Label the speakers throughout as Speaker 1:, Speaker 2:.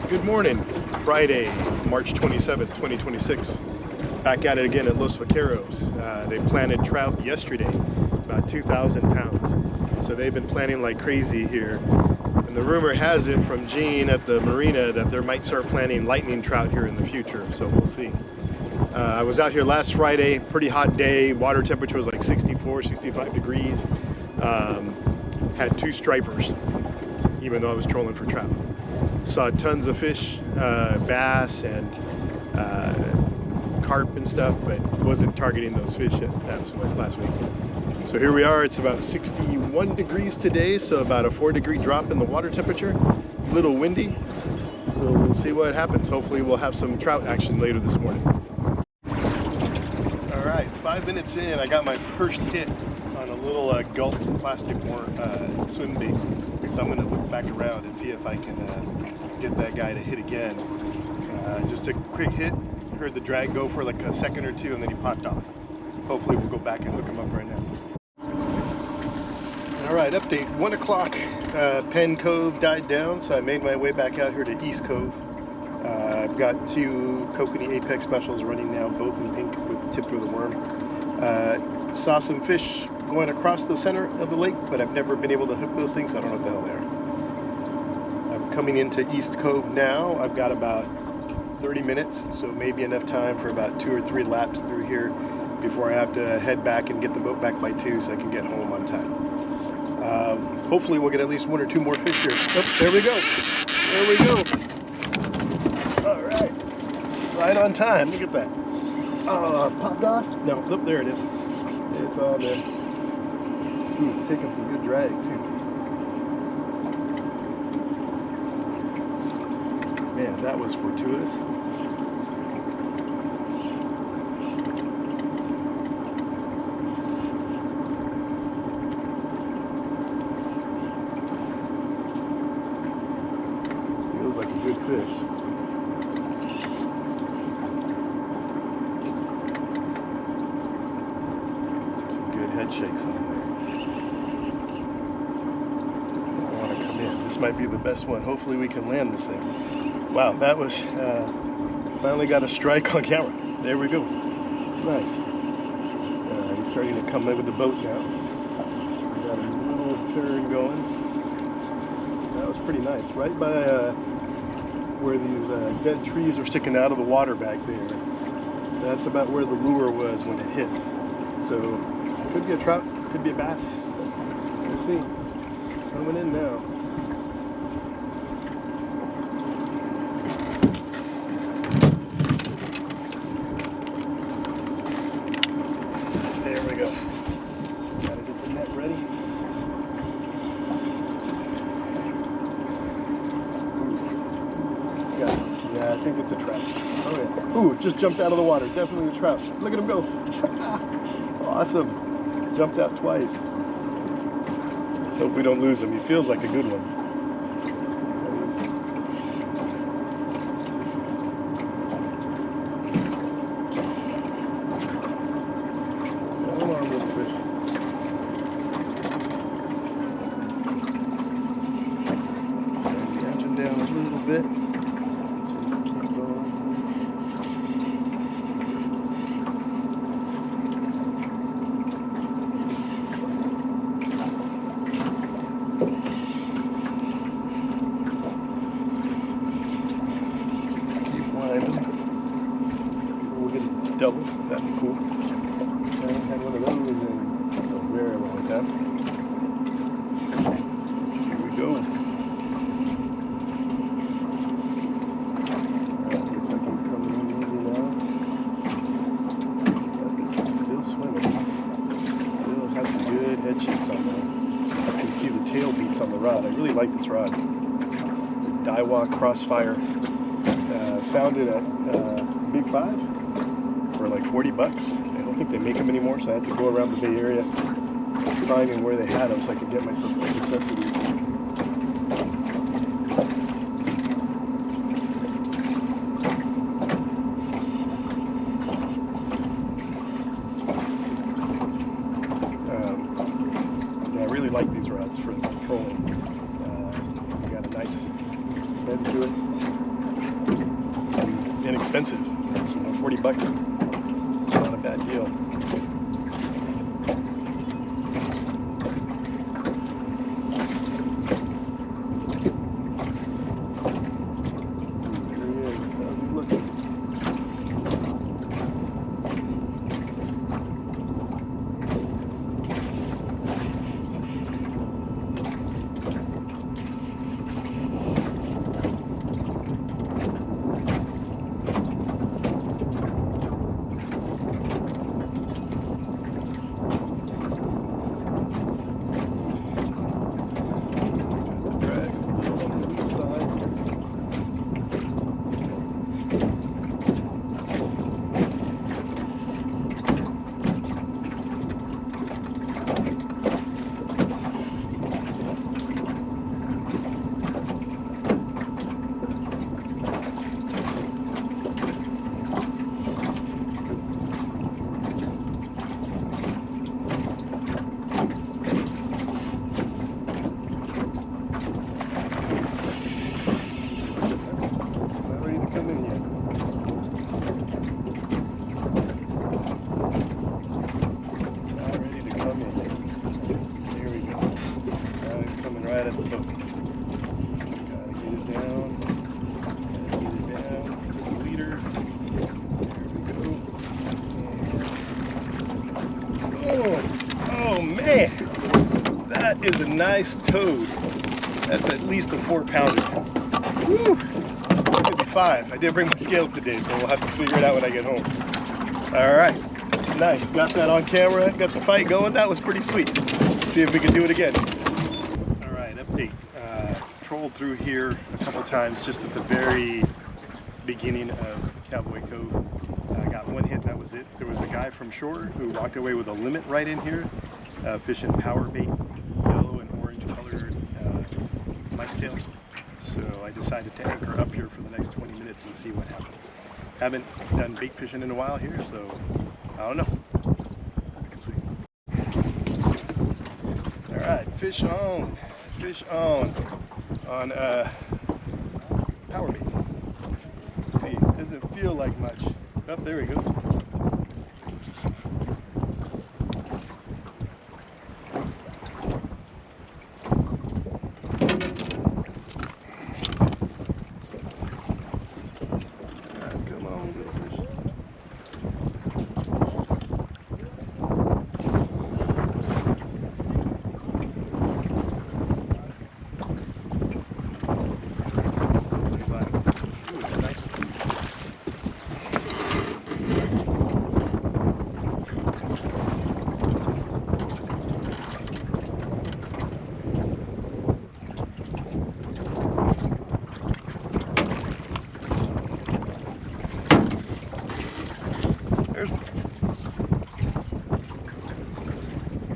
Speaker 1: Good morning, Friday, March 27th, 2026. Back at it again at Los Vaqueros. They planted trout yesterday, about 2,000 pounds. So they've been planting like crazy here. And the rumor has it from Gene at the marina that they might start planting lightning trout here in the future, so we'll see. I was out here last Friday, pretty hot day, water temperature was like 64, 65 degrees. Had 2 stripers, even though I was trolling for trout. Saw tons of fish, bass and carp and stuff, but wasn't targeting those fish yet. That was last week. So here we are. It's about 61 degrees today, so about a 4-degree drop in the water temperature. A little windy, so we'll see what happens. Hopefully we'll have some trout action later this morning. All right, 5 minutes in, I got my first hit on a little gulp plastic swim bait. So I'm going to look back around and see if I can get that guy to hit again. Just a quick hit, heard the drag go for like a second or two, and then he popped off. Hopefully we'll go back and hook him up right now. All right, update, 1 o'clock, Penn Cove died down, so I made my way back out here to East Cove. I've got 2 Kokanee Apex specials running now, both in pink with tipped with a worm. Saw some fish going across the center of the lake, but I've never been able to hook those things, so I don't know what the hell they are. I'm coming into East Cove now. I've got about 30 minutes, so maybe enough time for about 2 or 3 laps through here before I have to head back and get the boat back by 2 so I can get home on time. Hopefully we'll get at least 1 or 2 more fish here. Oh, there we go. There we go. All right. Right on time. Look at that. Popped off? No, look, there it is. It's on there. Ooh, it's taking some good drag too. Man, that was fortuitous. Feels like a good fish. Head shakes on there. I want to come in. This might be the best one. Hopefully we can land this thing. Wow, that was finally got a strike on camera. There we go. Nice. He's starting to come in with the boat now. We got a little turn going. That was pretty nice. Right by where these dead trees are sticking out of the water back there. That's about where the lure was when it hit. So could be a trout, could be a bass. We'll see. Coming in now. There we go. Gotta get the net ready. Yeah, I think it's a trout. Oh yeah. Ooh, just jumped out of the water. Definitely a trout. Look at him go. Awesome. Jumped out twice. Let's hope we don't lose him. He feels like a good one. Come on, little fish. Catch him down a little bit. Just keep going. We'll get a double, that'd be cool. I haven't had one of those in a very long time. Here we go. Looks like he's coming in easy now. He's still swimming. Still has some good head shakes on there. I can see the tail beats on the rod. I really like this rod. The Daiwa Crossfire. Found it at Big 5 for like 40 bucks. I don't think they make them anymore, so I had to go around the Bay Area finding where they had them so I could get myself necessities. Yeah, I really like these rods for trolling. Got a nice bend to it. expensive. 40 bucks. Not a bad deal. Right at the hook. Gotta get it down. To the leader. There we go. Oh man! That is a nice toad. That's at least a 4-pounder. Woo! Could be 5. I did bring my scale today, so we'll have to figure it out when I get home. Alright. Nice. Got that on camera. Got the fight going. That was pretty sweet. Let's see if we can do it again. Update. Trolled through here a couple times just at the very beginning of Cowboy Cove. I got one hit, that was it. There was a guy from shore who walked away with a limit right in here, fishing power bait, yellow and orange colored mice tails. So I decided to anchor up here for the next 20 minutes and see what happens. Haven't done bait fishing in a while here, so I don't know. We'll see. All right, fish on. Fish on power bait. Let's see, doesn't feel like much. Oh, there he goes. Come on, little fish.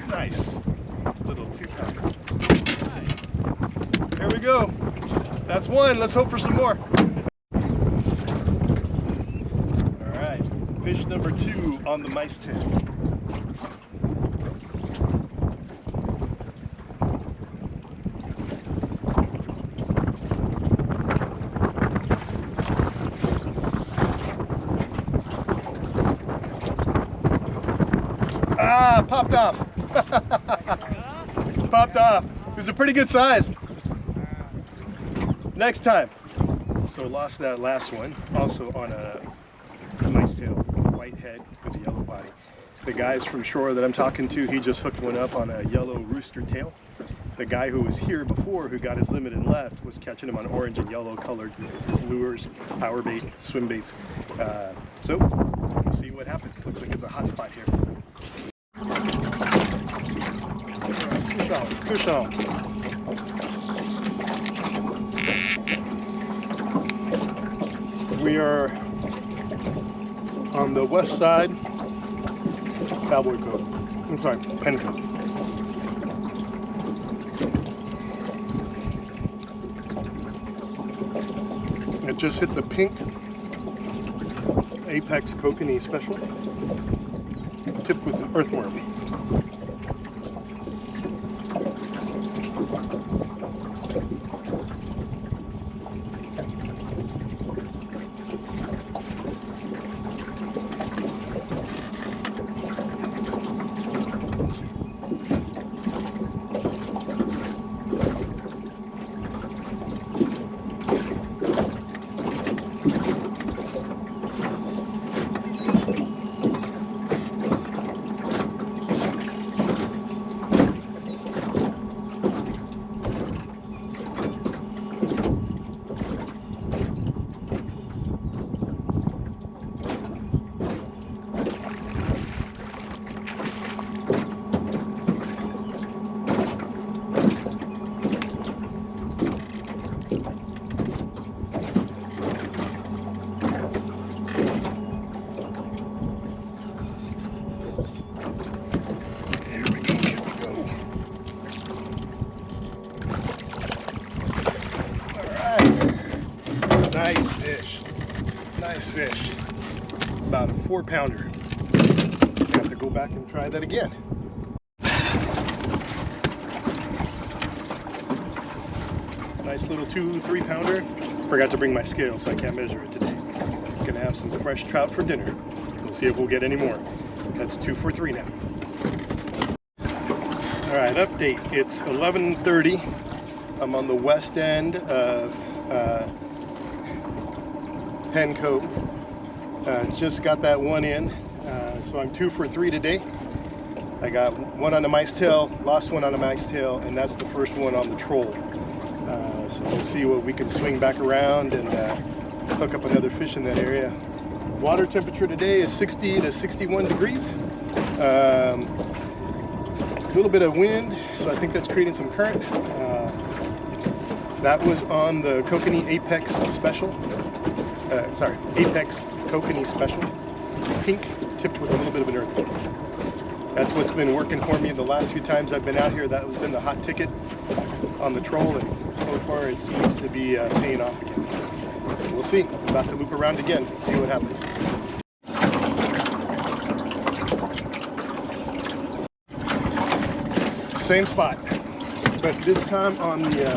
Speaker 1: Nice little 2-pounder. There we go. That's one. Let's hope for some more. All right, fish number 2 on the mice tail. Ah, popped off. Popped off. It was a pretty good size. Next time. So lost that last one, also on a mice tail, white head with a yellow body. The guys from shore that I'm talking to, he just hooked one up on a yellow rooster tail. The guy who was here before, who got his limit and left, was catching him on orange and yellow colored lures, power bait, swim baits. So we'll see what happens. Looks like it's a hot spot here. Fish on, fish on. We are on the west side, Cowboy Cove. I'm sorry, Pen Cove. It just hit the pink Apex Kokanee special, tipped with an earthworm. Nice fish. About a 4-pounder. Have to go back and try that again. Nice little 2-3 pounder. Forgot to bring my scale, so I can't measure it today. Gonna have some fresh trout for dinner. We'll see if we'll get any more. That's 2 for 3 now. All right, update. It's 11:30. I'm on the west end of Penn Cove. Just got that one in, so I'm 2 for 3 today. I got one on a mice tail, lost one on a mice tail, and that's the first one on the troll. So we'll see what we can swing back around and hook up another fish in that area. Water temperature today is 60 to 61 degrees. A little bit of wind, so I think that's creating some current. That was on the Kokanee Apex Special. Apex Kokanee Special. Pink, tipped with a little bit of an earthquake. That's what's been working for me the last few times I've been out here. That has been the hot ticket on the troll, and so far it seems to be paying off again. We'll see. I'm about to loop around again, see what happens. Same spot, but this time on the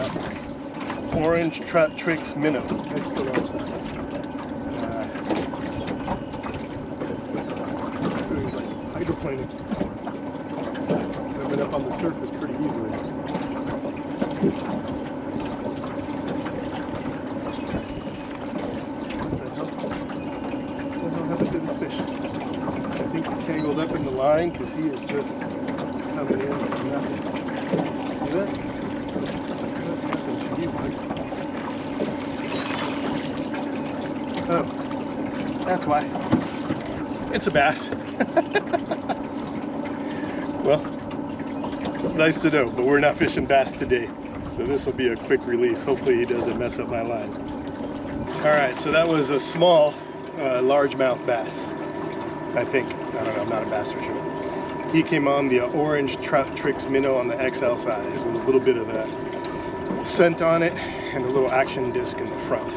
Speaker 1: Orange Trout Tricks minnow. Hydroplaning. Coming up on the surface pretty easily. What the hell happened to this fish? I think he's tangled up in the line because he is just coming in like nothing. See that? Oh, that's why. It's a bass. Well, it's nice to know, but we're not fishing bass today. So this will be a quick release. Hopefully he doesn't mess up my line. All right, so that was a small largemouth bass, I think. I don't know, I'm not a bass fisherman. He came on the Orange Trout Tricks minnow on the XL size with a little bit of a scent on it and a little action disc in the front.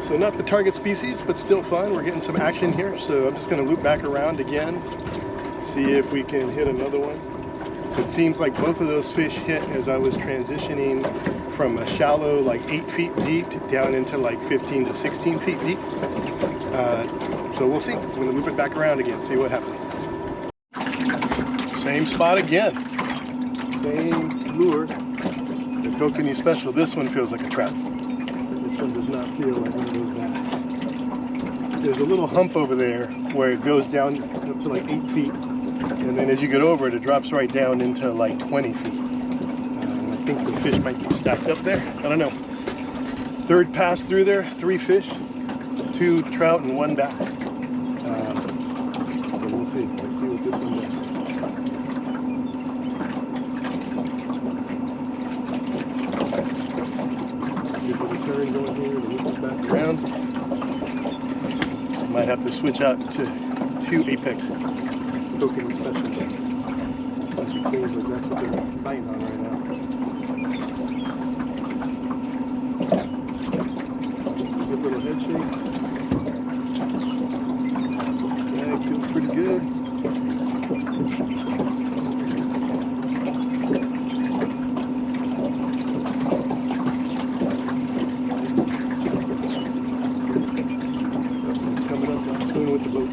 Speaker 1: So not the target species, but still fun. We're getting some action here, so I'm just going to loop back around again, see if we can hit another one. It seems like both of those fish hit as I was transitioning from a shallow, like 8 feet deep, down into like 15 to 16 feet deep. So we'll see. I'm going to loop it back around again, see what happens. Same spot again. Same lure. The Kokanee Special. This one feels like a trout. This one does not feel like one of those bass. There's a little hump over there where it goes down up to like 8 feet. And then as you get over it, it drops right down into like 20 feet. I think the fish might be stacked up there. I don't know. Third pass through there, 3 fish, 2 trout and 1 bass. So we'll see. Let's see what this one does. Get the turn going here to loop it back around. Might have to switch out to 2 Apex Kokanee Specials. Since it seems like that's what they're biting on right now. Good little head shake. Yeah, it feels pretty good. Coming up, I'm swimming with the boat.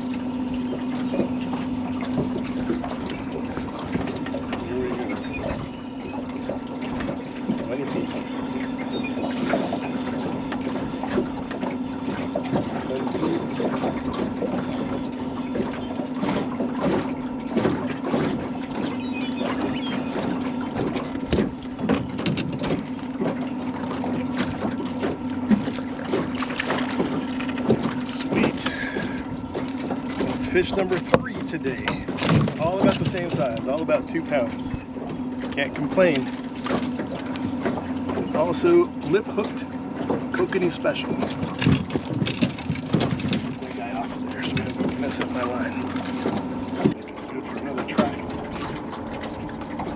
Speaker 1: Fish number 3 today. All about the same size, all about 2 pounds. Can't complain. Also lip hooked Kokanee Special. Let's get that guy off of there so he doesn't mess up my line. It's good for another try.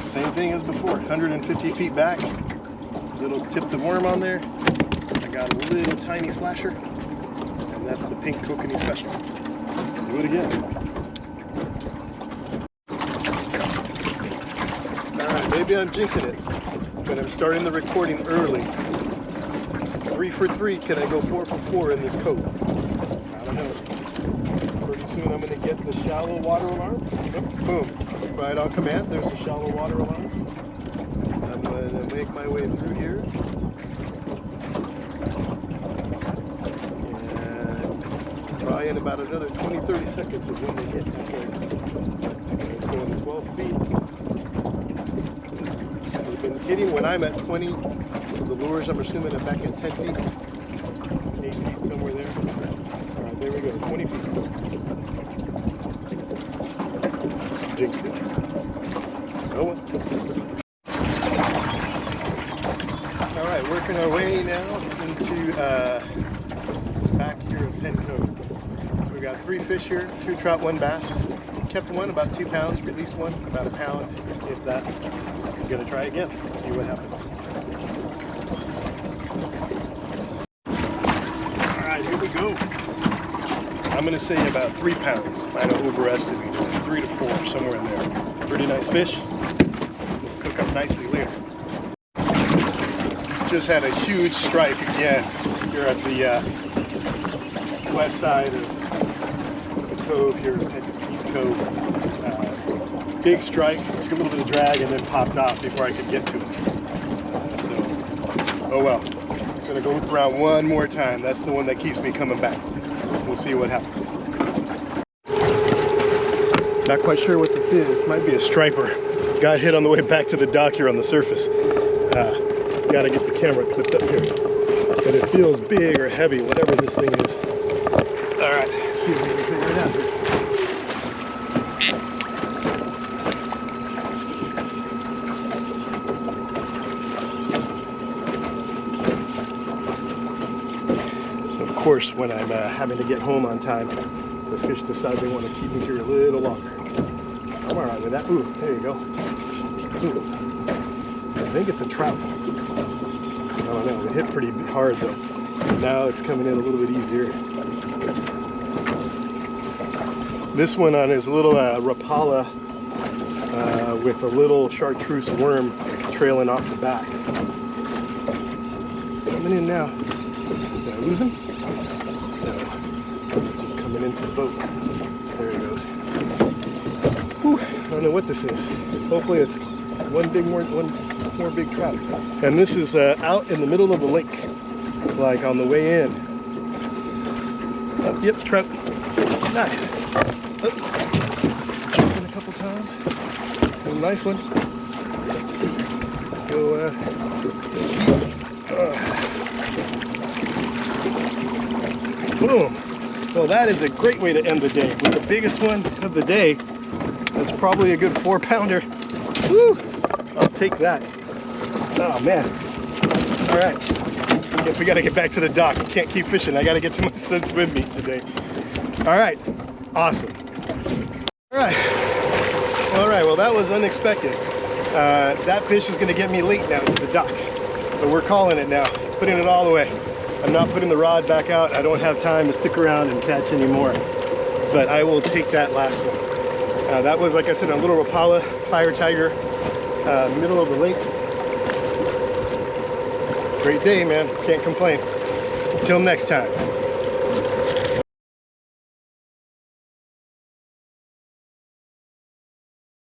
Speaker 1: Same thing as before, 150 feet back. Little tip the worm on there. I got a little tiny flasher. And that's the pink kokanee special. Do it again. Alright, maybe I'm jinxing it, but I'm starting the recording early. 3 for 3, can I go 4 for 4 in this cove? I don't know. Pretty soon I'm going to get the shallow water alarm. Yep, boom. Right on command, there's a shallow water alarm. I'm going to make my way through here. And probably in about another 20-30 seconds is when they hit. It's going 12 feet. They've been hitting when I'm at 20, so the lures I'm assuming are back at 10 feet. 8 feet, somewhere there. Alright, there we go, 20 feet. Jinxed it. Oh well. Alright, working our way now into back here at Penn Cove. We got 3 fish here, 2 trout, 1 bass. Kept one about 2 pounds, released one about 1 pound, if that. I'm gonna try again, see what happens. Alright, here we go. I'm gonna say about 3 pounds. Might have overestimated, 3 to 4, somewhere in there. Pretty nice fish. Will cook up nicely later. Just had a huge strike again here at the west side of the cove here at East Cove. Big strike, took a little bit of drag, and then popped off before I could get to it. Oh well. I'm gonna go look around one more time. That's the one that keeps me coming back. We'll see what happens. Not quite sure what this is. Might be a striper. Got hit on the way back to the dock here on the surface. Gotta get the camera clipped up here. But it feels big or heavy, whatever this thing is. Alright, see if we can figure it out here. Of course, when I'm having to get home on time, the fish decide they want to keep me here a little longer. I'm alright with that. Ooh, there you go. Ooh. I think it's a trout. I don't know, it hit pretty hard though. Now it's coming in a little bit easier. This one on his little Rapala with a little chartreuse worm trailing off the back. It's coming in now. Did I lose him? No. He's just coming into the boat. There he goes. Whew. I don't know what this is. Hopefully it's one more big trout. And this is out in the middle of the lake, like on the way in. Yep, trout. Nice. Jumping a couple times. A nice one. Go, boom. Well, that is a great way to end the day. With the biggest one of the day, that's probably a good 4-pounder. Woo! I'll take that. Oh man. All right. Guess we got to get back to the dock. Can't keep fishing. I got to get to my son swim meet today. All right. Awesome. All right. All right. Well, that was unexpected. That fish is going to get me late now to the dock. But we're calling it now. Putting it all away. I'm not putting the rod back out. I don't have time to stick around and catch any more. But I will take that last one. That was, like I said, a little Rapala fire tiger, middle of the lake. Great day, man. Can't complain. Until next time.